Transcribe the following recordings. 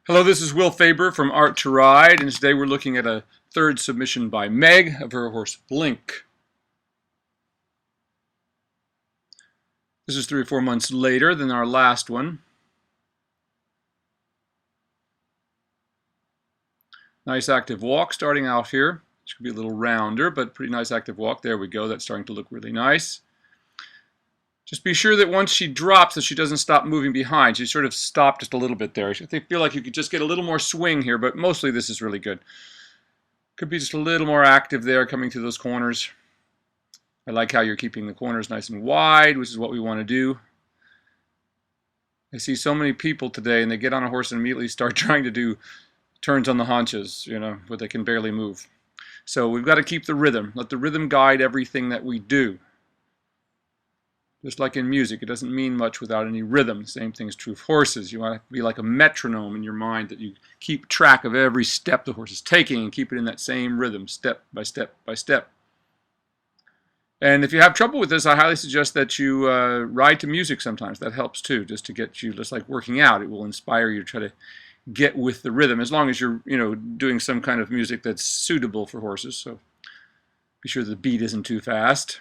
Hello, this is Will Faerber from Art to Ride, and today we're looking at a third submission by Meg of her horse Blynk. This is 3 or 4 months later than our last one. Nice active walk starting out here. This could be a little rounder, but pretty nice active walk. There we go. That's starting to look really nice. Just be sure that once she drops that she doesn't stop moving behind. She sort of stopped just a little bit there. I feel like you could just get a little more swing here, but mostly this is really good. Could be just a little more active there coming through those corners. I like how you're keeping the corners nice and wide, which is what we want to do. I see so many people today and they get on a horse and immediately start trying to do turns on the haunches, where they can barely move. So we've got to keep the rhythm. Let the rhythm guide everything that we do. Just like in music, it doesn't mean much without any rhythm. The same thing is true of horses. You want to be like a metronome in your mind, that you keep track of every step the horse is taking and keep it in that same rhythm, step by step by step. And if you have trouble with this, I highly suggest that you ride to music sometimes. That helps too, just to get you, just like working out. It will inspire you to try to get with the rhythm, as long as you're doing some kind of music that's suitable for horses. So be sure the beat isn't too fast.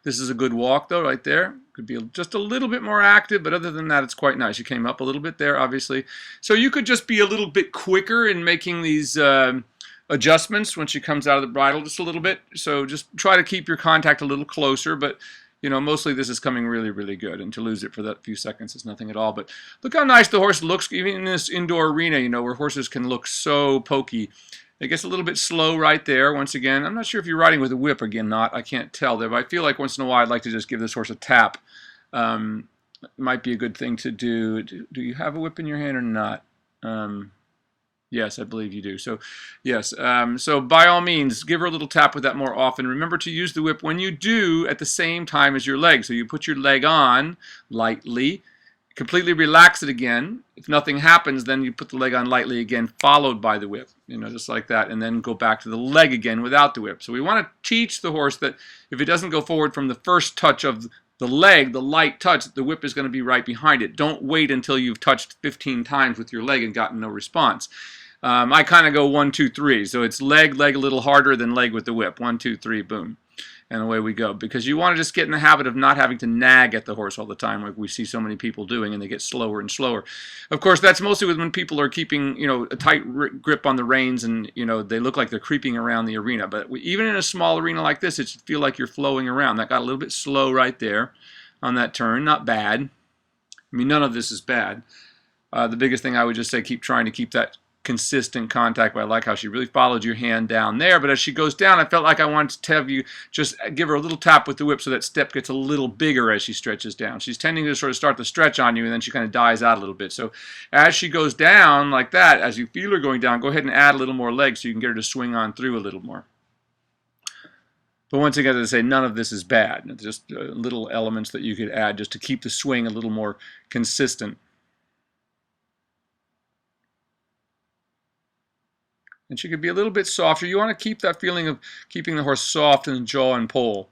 This is a good walk, though, right there. Could be just a little bit more active, but other than that, it's quite nice. You came up a little bit there, obviously. So you could just be a little bit quicker in making these adjustments when she comes out of the bridle just a little bit. So just try to keep your contact a little closer, but mostly this is coming really, really good. And to lose it for that few seconds is nothing at all. But look how nice the horse looks, even in this indoor arena, where horses can look so pokey. It gets a little bit slow right there. Once again, I'm not sure if you're riding with a whip again, I can't tell there, but I feel like once in a while I'd like to just give this horse a tap. It might be a good thing to do. Do you have a whip in your hand or not? Yes, I believe you do. So, yes. So by all means, give her a little tap with that more often. Remember to use the whip when you do at the same time as your leg. So you put your leg on lightly, completely relax it again. If nothing happens, then you put the leg on lightly again, followed by the whip, just like that, and then go back to the leg again without the whip. So we want to teach the horse that if it doesn't go forward from the first touch of the leg, the light touch, the whip is going to be right behind it. Don't wait until you've touched 15 times with your leg and gotten no response. I kind of go 1, 2, 3. So it's leg, leg a little harder than leg with the whip. 1, 2, 3, boom. And away we go. Because you want to just get in the habit of not having to nag at the horse all the time, like we see so many people doing, and they get slower and slower. Of course, that's mostly when people are keeping, a tight grip on the reins, and they look like they're creeping around the arena. But even in a small arena like this, it should feel like you're flowing around. That got a little bit slow right there on that turn. Not bad. I mean, none of this is bad. The biggest thing I would just say, keep trying to keep that consistent contact. But I like how she really followed your hand down there. But as she goes down, I felt like I wanted to have you just give her a little tap with the whip so that step gets a little bigger as she stretches down. She's tending to sort of start the stretch on you, and then she kind of dies out a little bit. So as she goes down like that, as you feel her going down, go ahead and add a little more leg so you can get her to swing on through a little more. But once again, as I say, none of this is bad. Just little elements that you could add just to keep the swing a little more consistent. And she could be a little bit softer. You want to keep that feeling of keeping the horse soft in the jaw and poll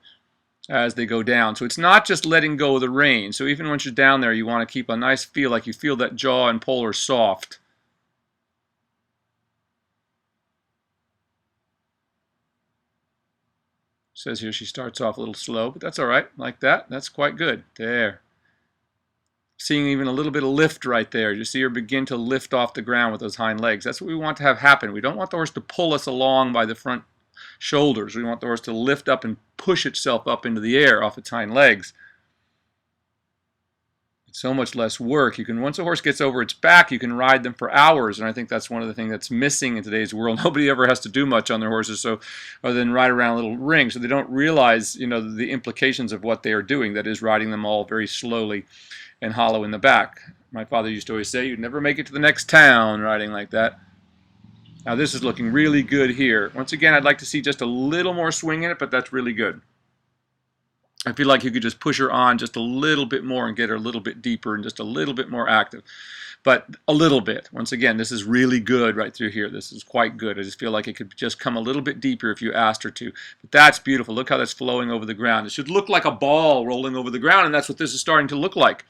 as they go down. So it's not just letting go of the rein. So even when she's down there, you want to keep a nice feel, like you feel that jaw and poll are soft. It says here she starts off a little slow, but that's all right. Like that. That's quite good. There. Seeing even a little bit of lift right there. You see her begin to lift off the ground with those hind legs. That's what we want to have happen. We don't want the horse to pull us along by the front shoulders. We want the horse to lift up and push itself up into the air off its hind legs. It's so much less work. Once a horse gets over its back, you can ride them for hours, and I think that's one of the things that's missing in today's world. Nobody ever has to do much on their horses, other than ride around a little ring, so they don't realize, the implications of what they are doing. That is riding them all very slowly and hollow in the back. My father used to always say, you'd never make it to the next town riding like that. Now this is looking really good here. Once again, I'd like to see just a little more swing in it, but that's really good. I feel like you could just push her on just a little bit more and get her a little bit deeper and just a little bit more active. But a little bit. Once again, this is really good right through here. This is quite good. I just feel like it could just come a little bit deeper if you asked her to. But that's beautiful. Look how that's flowing over the ground. It should look like a ball rolling over the ground, and that's what this is starting to look like.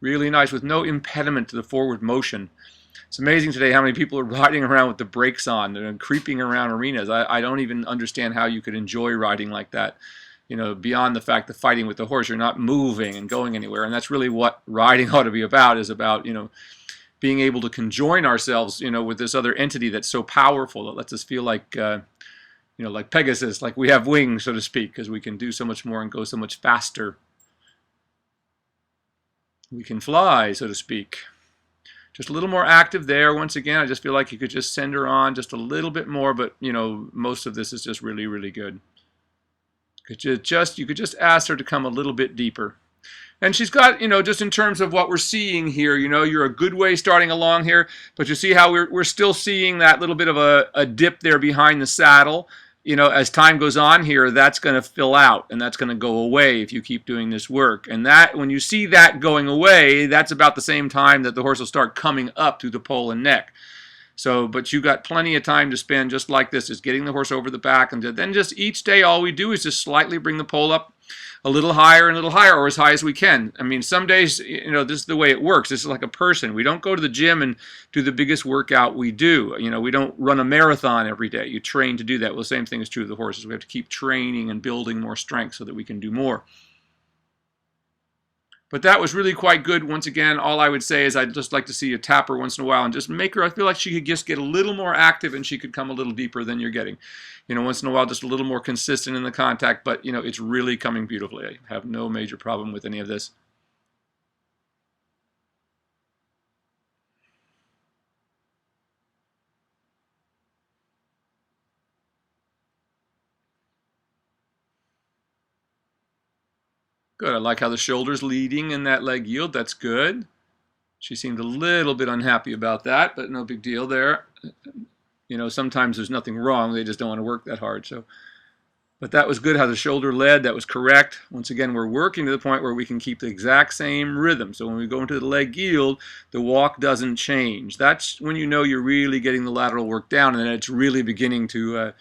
Really nice with no impediment to the forward motion. It's amazing today how many people are riding around with the brakes on and creeping around arenas. I don't even understand how you could enjoy riding like that. You know, beyond the fact that fighting with the horse, you're not moving and going anywhere. And that's really what riding ought to be about, is about, you know, being able to conjoin ourselves, you know, with this other entity that's so powerful that lets us feel like, you know, like Pegasus, like we have wings, so to speak, because we can do so much more and go so much faster. We can fly, so to speak. Just a little more active there. Once again, I just feel like you could just send her on just a little bit more, but, you know, most of this is just really, really good. You could just ask her to come a little bit deeper. And she's got, you know, just in terms of what we're seeing here, you know, you're a good way starting along here, but you see how we're still seeing that little bit of a dip there behind the saddle. You know, as time goes on here, that's going to fill out, and that's going to go away if you keep doing this work. And that, when you see that going away, that's about the same time that the horse will start coming up through the poll and neck. So, but you got plenty of time to spend just like this, is getting the horse over the back, and then just each day all we do is just slightly bring the poll up a little higher and a little higher, or as high as we can. I mean, some days, you know, this is the way it works. This is like a person. We don't go to the gym and do the biggest workout we do. You know, we don't run a marathon every day. You train to do that. Well, the same thing is true of the horses. We have to keep training and building more strength so that we can do more. But that was really quite good. Once again, all I would say is I'd just like to see you tap her once in a while and just make her, I feel like she could just get a little more active and she could come a little deeper than you're getting. You know, once in a while, just a little more consistent in the contact, but, you know, it's really coming beautifully. I have no major problem with any of this. Good. I like how the shoulder's leading in that leg yield. That's good. She seemed a little bit unhappy about that, but no big deal there. You know, sometimes there's nothing wrong. They just don't want to work that hard. So, but that was good how the shoulder led. That was correct. Once again, we're working to the point where we can keep the exact same rhythm. So when we go into the leg yield, the walk doesn't change. That's when you know you're really getting the lateral work down, and then it's really beginning to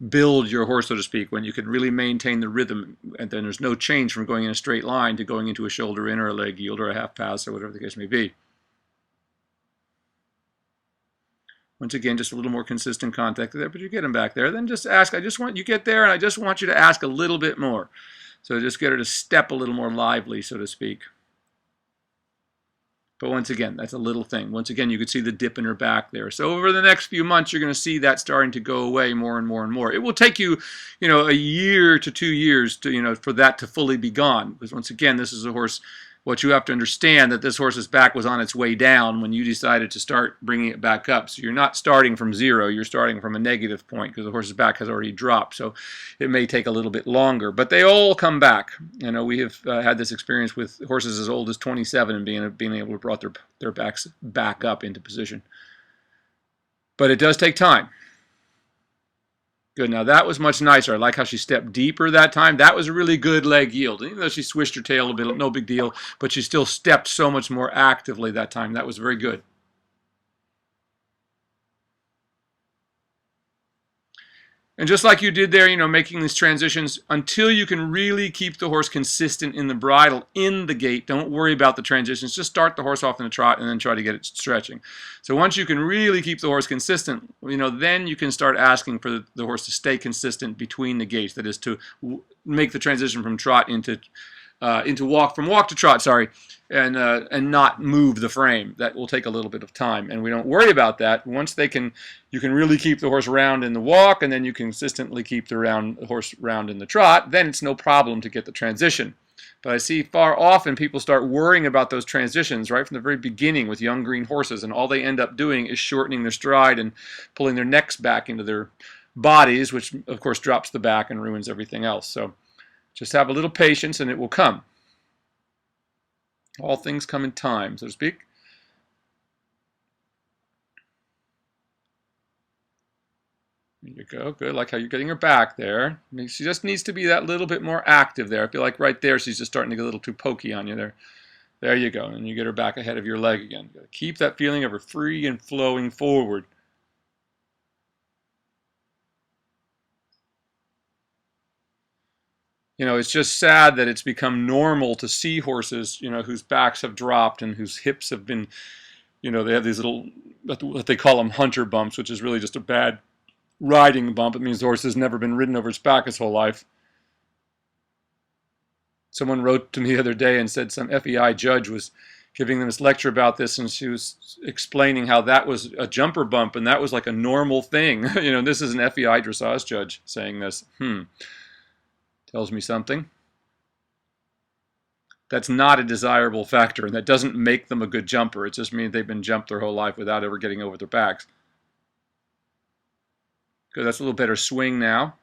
build your horse, so to speak, when you can really maintain the rhythm, and then there's no change from going in a straight line to going into a shoulder in or a leg yield or a half pass or whatever the case may be. Once again, just a little more consistent contact there, but you get him back there. Then just ask, I just want you get there, and I just want you to ask a little bit more. So just get her to step a little more lively, so to speak. But once again, that's a little thing. Once again, you could see the dip in her back there. So over the next few months, you're going to see that starting to go away more and more and more. It will take you, you know, a year to 2 years to, you know, for that to fully be gone. Because once again, this is a horse. What you have to understand that this horse's back was on its way down when you decided to start bringing it back up. So you're not starting from zero. You're starting from a negative point because the horse's back has already dropped. So it may take a little bit longer. But they all come back. You know, we have had this experience with horses as old as 27 and being able to brought their backs back up into position. But it does take time. Good. Now that was much nicer. I like how she stepped deeper that time. That was a really good leg yield. And even though she swished her tail a bit, no big deal, but she still stepped so much more actively that time. That was very good. And just like you did there, you know, making these transitions until you can really keep the horse consistent in the bridle, in the gait. Don't worry about the transitions. Just start the horse off in a trot and then try to get it stretching. So once you can really keep the horse consistent, you know, then you can start asking for the horse to stay consistent between the gaits. That is to make the transition from trot into walk, from walk to trot, sorry, and not move the frame. That will take a little bit of time, and we don't worry about that. Once you can really keep the horse round in the walk, and then you consistently keep the horse round in the trot, then it's no problem to get the transition. But I see far often people start worrying about those transitions right from the very beginning with young green horses, and all they end up doing is shortening their stride and pulling their necks back into their bodies, which of course drops the back and ruins everything else. So just have a little patience and it will come. All things come in time, so to speak. There you go. Good. Like how you're getting her back there. I mean, she just needs to be that little bit more active there. I feel like right there she's just starting to get a little too pokey on you there. There you go. And you get her back ahead of your leg again. You got to keep that feeling of her free and flowing forward. You know, it's just sad that it's become normal to see horses, you know, whose backs have dropped and whose hips have been, you know, they have these little, what they call them hunter bumps, which is really just a bad riding bump. It means the horse has never been ridden over its back his whole life. Someone wrote to me the other day and said some FEI judge was giving them this lecture about this, and she was explaining how that was a jumper bump and that was like a normal thing. You know, this is an FEI dressage judge saying this. Tells me something. That's not a desirable factor, and that doesn't make them a good jumper. It just means they've been jumped their whole life without ever getting over their backs. Good, that's a little better swing now.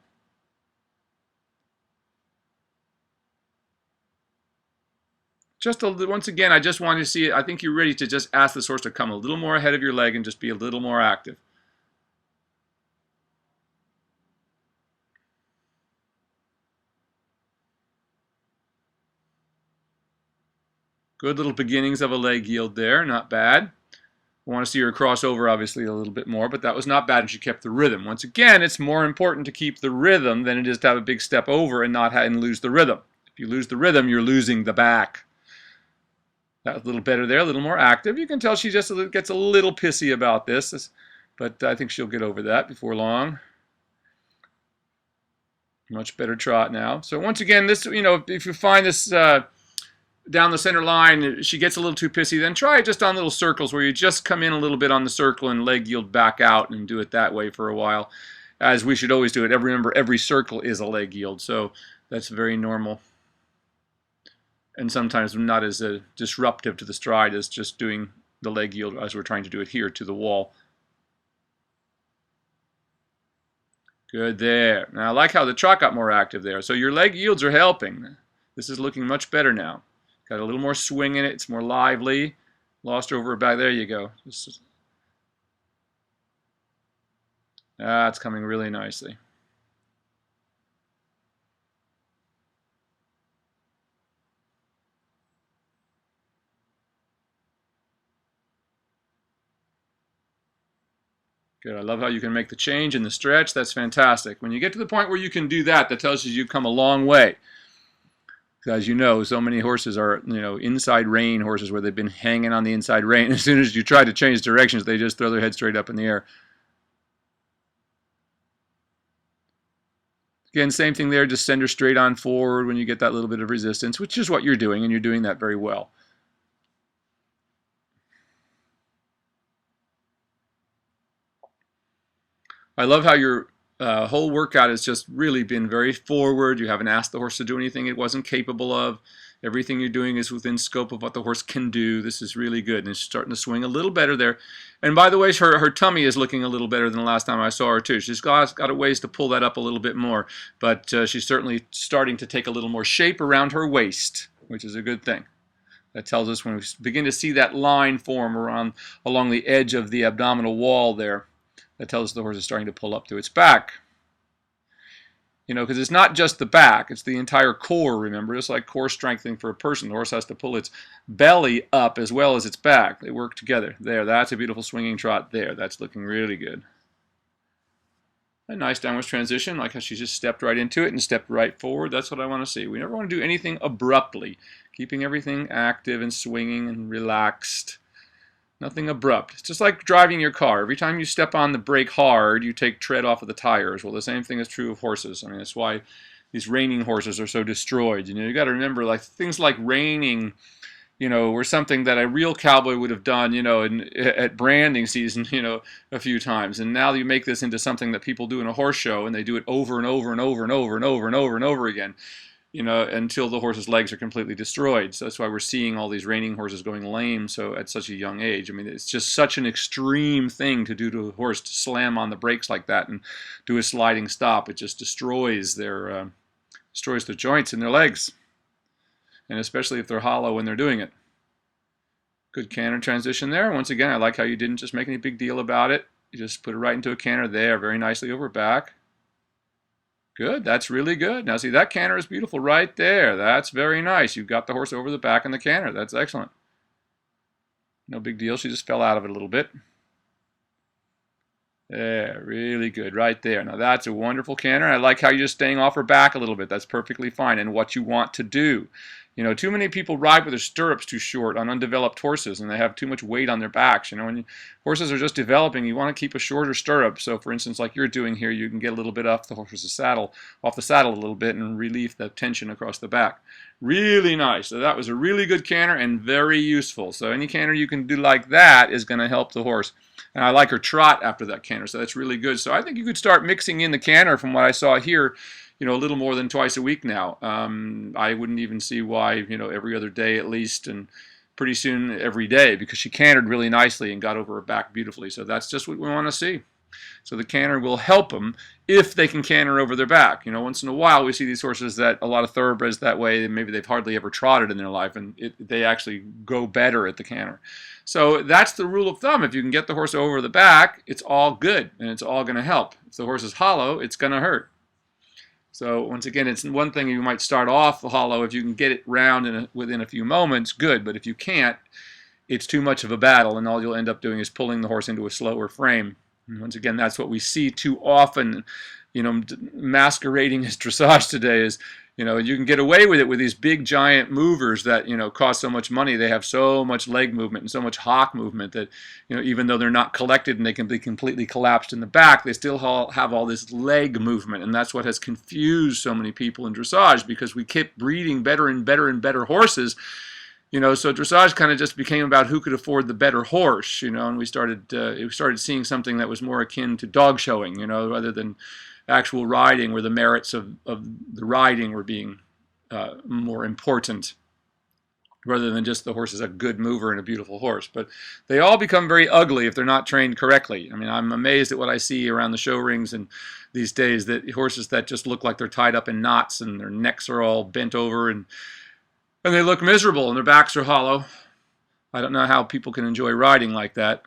Just once again, I just want to see it. I think you're ready to just ask this horse to come a little more ahead of your leg and just be a little more active. Good little beginnings of a leg yield there, not bad. I want to see her cross over obviously a little bit more, but that was not bad, and she kept the rhythm. Once again, it's more important to keep the rhythm than it is to have a big step over and not lose the rhythm. If you lose the rhythm, you're losing the back. That was a little better there, a little more active. You can tell she just gets a little pissy about this, but I think she'll get over that before long. Much better trot now. So once again, this, you know, if you find this down the center line, she gets a little too pissy, then try it just on little circles where you just come in a little bit on the circle and leg yield back out and do it that way for a while, as we should always do it. Remember, every circle is a leg yield, so that's very normal. And sometimes not as disruptive to the stride as just doing the leg yield as we're trying to do it here to the wall. Good there. Now I like how the trot got more active there. So your leg yields are helping. This is looking much better now. Got a little more swing in it. It's more lively. Lost her over her back. There you go. It's coming really nicely. Good. I love how you can make the change in the stretch. That's fantastic. When you get to the point where you can do that, that tells you you've come a long way. As you know, so many horses are, you know, inside rein horses where they've been hanging on the inside rein. As soon as you try to change directions, they just throw their head straight up in the air. Again, same thing there. Just send her straight on forward when you get that little bit of resistance, which is what you're doing, and you're doing that very well. I love how your whole workout has just really been very forward. You haven't asked the horse to do anything it wasn't capable of. Everything you're doing is within scope of what the horse can do. This is really good, and it's starting to swing a little better there. And by the way, her tummy is looking a little better than the last time I saw her too. She's got a ways to pull that up a little bit more, but she's certainly starting to take a little more shape around her waist, which is a good thing. That tells us when we begin to see that line form along the edge of the abdominal wall there, that tells us the horse is starting to pull up to its back. You know, because it's not just the back, it's the entire core, remember? It's like core strengthening for a person. The horse has to pull its belly up as well as its back. They work together. There, that's a beautiful swinging trot there. That's looking really good. A nice downwards transition, like how she just stepped right into it and stepped right forward. That's what I want to see. We never want to do anything abruptly, keeping everything active and swinging and relaxed. Nothing abrupt. It's just like driving your car. Every time you step on the brake hard, you take tread off of the tires. Well, the same thing is true of horses. I mean, that's why these reining horses are so destroyed. You know, you got to remember, like things like reining, you know, were something that a real cowboy would have done, you know, at branding season, you know, a few times. And now you make this into something that people do in a horse show, and they do it over and over and over and over and over and over and over again, you know, until the horse's legs are completely destroyed. So that's why we're seeing all these reining horses going lame so at such a young age. I mean, it's just such an extreme thing to do to a horse, to slam on the brakes like that and do a sliding stop. It just destroys their joints in their legs, and especially if they're hollow when they're doing it. Good canter transition there. Once again, I like how you didn't just make any big deal about it. You just put it right into a canter there, very nicely over back. Good, that's really good. Now see, that canter is beautiful right there. That's very nice. You've got the horse over the back in the canter. That's excellent. No big deal. She just fell out of it a little bit. Yeah, really good right there. Now that's a wonderful canter. I like how you're just staying off her back a little bit. That's perfectly fine and what you want to do. You know, too many people ride with their stirrups too short on undeveloped horses, and they have too much weight on their backs. You know, when horses are just developing, you want to keep a shorter stirrup. So, for instance, like you're doing here, you can get a little bit off the horse's saddle, off the saddle a little bit, and relieve the tension across the back. Really nice. So that was a really good canter and very useful. So any canter you can do like that is going to help the horse. And I like her trot after that canter, so that's really good. So I think you could start mixing in the canter from what I saw here, you know, a little more than twice a week now. I wouldn't even see why, you know, every other day at least, and pretty soon every day, because she cantered really nicely and got over her back beautifully. So that's just what we want to see. So the canter will help them if they can canter over their back. You know, once in a while we see these horses that a lot of thoroughbreds that way, and maybe they've hardly ever trotted in their life, and they actually go better at the canter. So that's the rule of thumb. If you can get the horse over the back, it's all good, and it's all going to help. If the horse is hollow, it's going to hurt. So once again, it's one thing you might start off the hollow. If you can get it round within a few moments, good. But if you can't, it's too much of a battle, and all you'll end up doing is pulling the horse into a slower frame. And once again, that's what we see too often, you know, masquerading as dressage today is, you know, you can get away with it with these big giant movers that, you know, cost so much money. They have so much leg movement and so much hock movement that, you know, even though they're not collected and they can be completely collapsed in the back, they still have all this leg movement. And that's what has confused so many people in dressage, because we kept breeding better and better and better horses. You know, so dressage kind of just became about who could afford the better horse, you know, and we started seeing something that was more akin to dog showing, you know, rather than actual riding, where the merits of the riding were being more important, rather than just the horse is a good mover and a beautiful horse. But they all become very ugly if they're not trained correctly. I mean, I'm amazed at what I see around the show rings and these days, that horses that just look like they're tied up in knots and their necks are all bent over, and they look miserable and their backs are hollow. I don't know how people can enjoy riding like that.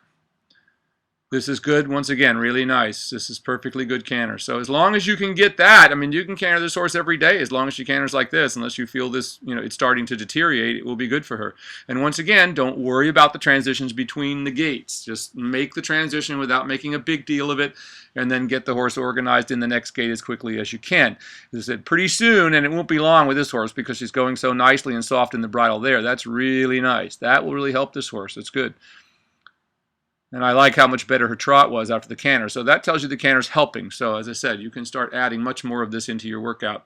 This is good. Once again, really nice. This is perfectly good canter. So as long as you can get that, I mean, you can canter this horse every day as long as she canters like this, unless you feel this, you know, it's starting to deteriorate, it will be good for her. And once again, don't worry about the transitions between the gaits. Just make the transition without making a big deal of it, and then get the horse organized in the next gait as quickly as you can. As I said, pretty soon, and it won't be long with this horse because she's going so nicely and soft in the bridle there. That's really nice. That will really help this horse. It's good. And I like how much better her trot was after the canter. So that tells you the canter's helping. So as I said, you can start adding much more of this into your workout.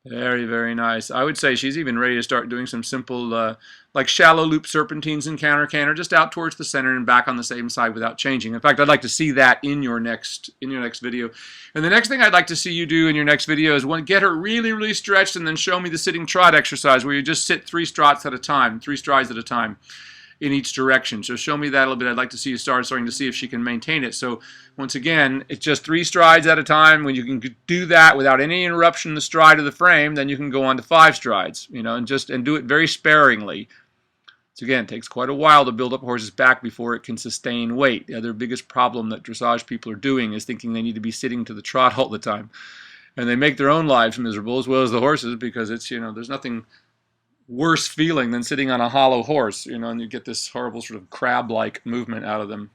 Very, very nice. I would say she's even ready to start doing some simple, like shallow loop serpentines and canter, just out towards the center and back on the same side without changing. In fact, I'd like to see that in your next video. And the next thing I'd like to see you do in your next video is get her really, really stretched, and then show me the sitting trot exercise where you just sit 3 strides at a time, 3 strides at a time in each direction. So show me that a little bit. I'd like to see you starting to see if she can maintain it. So once again, it's just 3 strides at a time. When you can do that without any interruption in the stride of the frame, then you can go on to 5 strides, you know, and do it very sparingly. So again, it takes quite a while to build up a horse's back before it can sustain weight. The other biggest problem that dressage people are doing is thinking they need to be sitting to the trot all the time. And they make their own lives miserable as well as the horses, because it's, you know, there's nothing worse feeling than sitting on a hollow horse, you know, and you get this horrible sort of crab-like movement out of them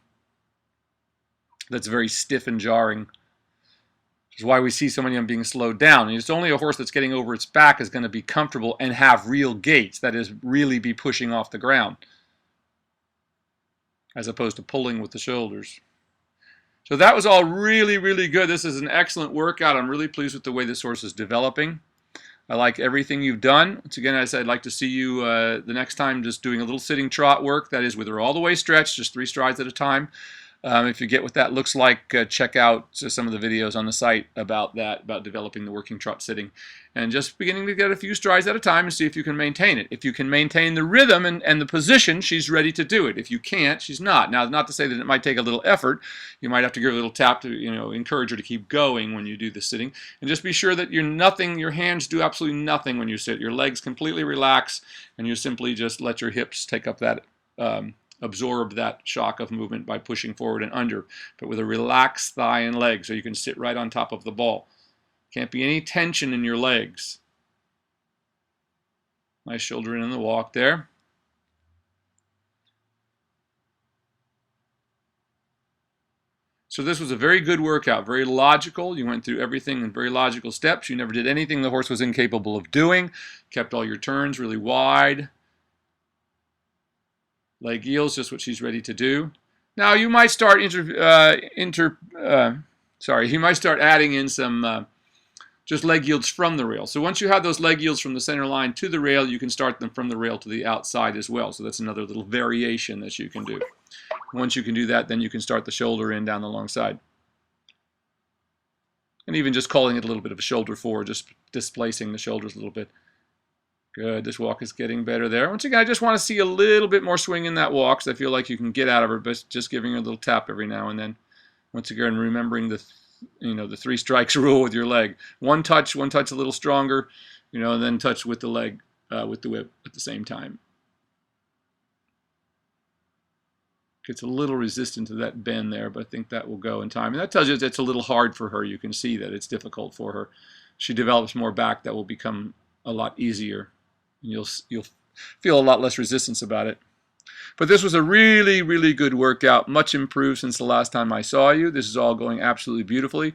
that's very stiff and jarring, which is why we see so many of them being slowed down. And it's only a horse that's getting over its back is going to be comfortable and have real gaits, that is, really be pushing off the ground, as opposed to pulling with the shoulders. So that was all really, really good. This is an excellent workout. I'm really pleased with the way this horse is developing. I like everything you've done. Once again, as I said, I'd like to see you the next time just doing a little sitting trot work. That is with her all the way stretched, just 3 strides at a time. If you get what that looks like, check out some of the videos on the site about that, about developing the working trot sitting. And just beginning to get a few strides at a time and see if you can maintain it. If you can maintain the rhythm and the position, she's ready to do it. If you can't, she's not. Now, not to say that it might take a little effort. You might have to give her a little tap to, you know, encourage her to keep going when you do the sitting. And just be sure that your hands do absolutely nothing when you sit. Your legs completely relax, and you simply just let your hips take up that absorb that shock of movement by pushing forward and under, but with a relaxed thigh and leg, so you can sit right on top of the ball. Can't be any tension in your legs. Nice shoulder in the walk there. So this was a very good workout, very logical. You went through everything in very logical steps. You never did anything the horse was incapable of doing. Kept all your turns really wide. Leg yields, just what she's ready to do. Now you might start you might start adding in some just leg yields from the rail. So once you have those leg yields from the center line to the rail, you can start them from the rail to the outside as well. So that's another little variation that you can do. Once you can do that, then you can start the shoulder in down the long side. And even just calling it a little bit of a shoulder forward, just displacing the shoulders a little bit. Good, this walk is getting better there. Once again, I just want to see a little bit more swing in that walk, because I feel like you can get out of her, but just giving her a little tap every now and then. Once again, remembering the 3 strikes rule with your leg. One touch a little stronger, and then touch with the leg, with the whip at the same time. Gets a little resistant to that bend there, but I think that will go in time. And that tells you that it's a little hard for her. You can see that it's difficult for her. She develops more back, that will become a lot easier. And you'll feel a lot less resistance about it. But this was a really, really good workout, much improved since the last time I saw you. This is all going absolutely beautifully.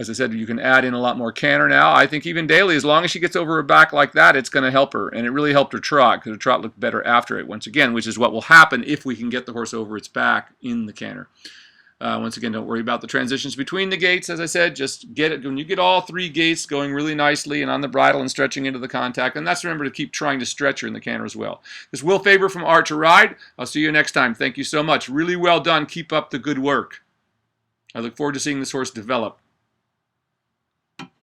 As I said, you can add in a lot more canter now. I think even daily, as long as she gets over her back like that, it's going to help her. And it really helped her trot, because her trot looked better after it, once again, which is what will happen if we can get the horse over its back in the canter. Once again, don't worry about the transitions between the gaits. As I said, just get it. When you get all 3 gaits going really nicely and on the bridle and stretching into the contact, and that's, remember, to keep trying to stretch her in the canter as well. This is Will Faerber from Art to Ride. I'll see you next time. Thank you so much. Really well done. Keep up the good work. I look forward to seeing this horse develop.